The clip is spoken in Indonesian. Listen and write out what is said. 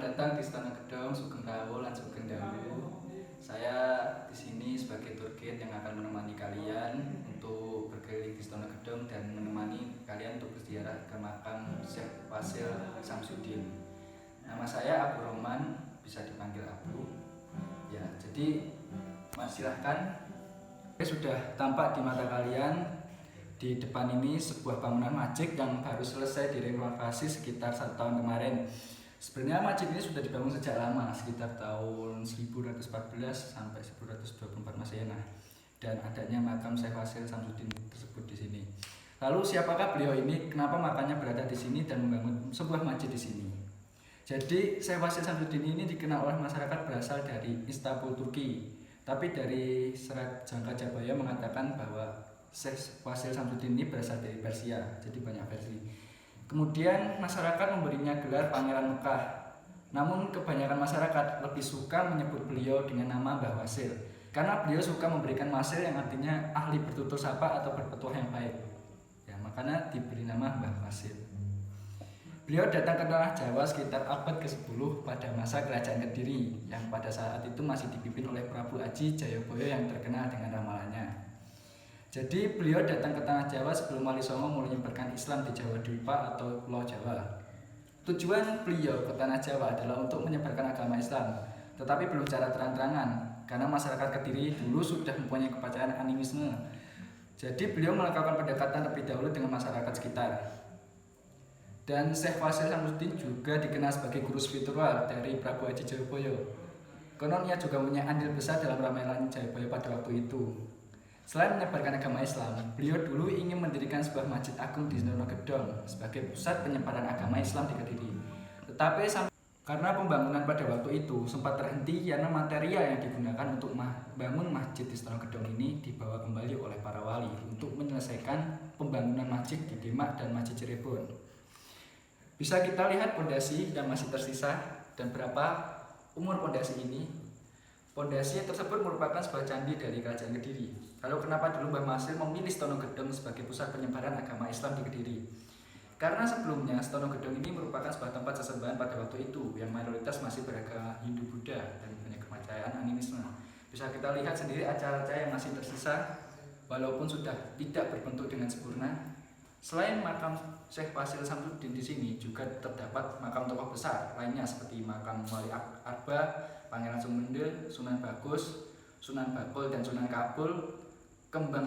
datang di Istana Gedong, Sugeng Rawuh lan Sugeng Dalu. Saya di sini sebagai tour guide yang akan menemani kalian untuk berkeliling di Istana Gedong dan menemani kalian untuk berziarah ke makam Syekh Fasil Samsudin. Nama saya Abu Roman, bisa dipanggil Abu. Ya, jadi Mas silahkan. Sudah tampak di mata kalian di depan ini sebuah bangunan masjid yang baru selesai direnovasi sekitar 1 tahun kemarin. Sebenarnya masjid ini sudah dibangun sejak lama, sekitar tahun 1114 sampai 1124 Masehi. Dan adanya makam Syekh Fasil Samsudin tersebut di sini. Lalu siapakah beliau ini? Kenapa makamnya berada di sini dan membangun sebuah masjid di sini? Jadi Syekh Fasil Samsudin ini dikenal oleh masyarakat berasal dari Istanbul, Turki. Tapi dari serat Jangka Jabaya mengatakan bahwa Syekh Fasil Samsudin ini berasal dari Persia, jadi banyak versi. Kemudian masyarakat memberinya gelar Pangeran Mekah. Namun kebanyakan masyarakat lebih suka menyebut beliau dengan nama Mbah Wasil, karena beliau suka memberikan wasil yang artinya ahli bertutur sapa atau berpetuah yang baik. Ya, makanya diberi nama Mbah Wasil. Beliau datang ke tanah Jawa sekitar abad ke-10 pada masa Kerajaan Kediri yang pada saat itu masih dipimpin oleh Prabu Aji Jayabaya yang terkenal dengan ramalannya. Jadi beliau datang ke tanah Jawa sebelum Wali Songo mulai menyebarkan Islam di Jawa Dwipa atau Pulau Jawa. Tujuan beliau ke tanah Jawa adalah untuk menyebarkan agama Islam, tetapi belum secara terang-terangan karena masyarakat Kediri dulu sudah mempunyai kepercayaan animisme. Jadi beliau melakukan pendekatan lebih dahulu dengan masyarakat sekitar. Dan Syekh Fasil Samsudin juga dikenal sebagai guru spiritual dari Prabu Aji Jayabaya. Konon ia juga punya andil besar dalam ramalan Jayabaya pada waktu itu. Selain menyebarkan agama Islam, beliau dulu ingin mendirikan sebuah masjid agung di Istana Gedong sebagai pusat penyebaran agama Islam di Kediri. Tetapi karena pembangunan pada waktu itu sempat terhenti karena material yang digunakan untuk membangun masjid di Istana Gedong ini dibawa kembali oleh para wali untuk menyelesaikan pembangunan masjid di Demak dan Masjid Cirebon. Bisa kita lihat pondasi yang masih tersisa dan berapa umur pondasi ini. Pondasi tersebut merupakan sebuah candi dari Kerajaan Kediri. Lalu kenapa dulu Mbah Wasil memilih Istana Gedong sebagai pusat penyebaran agama Islam di Kediri? Karena sebelumnya Istana Gedong ini merupakan sebuah tempat sesembahan pada waktu itu yang mayoritas masih beragama Hindu-Buddha dan punya kepercayaan animisme. Bisa kita lihat sendiri acara-acara yang masih tersisa walaupun sudah tidak berbentuk dengan sempurna. Selain makam Syekh Fasil Samsudin di sini juga terdapat makam tokoh besar lainnya seperti makam Wali Arba, Pangeran Sumendel, Sunan Bagus, Sunan Bakul dan Sunan Kabul, Kembang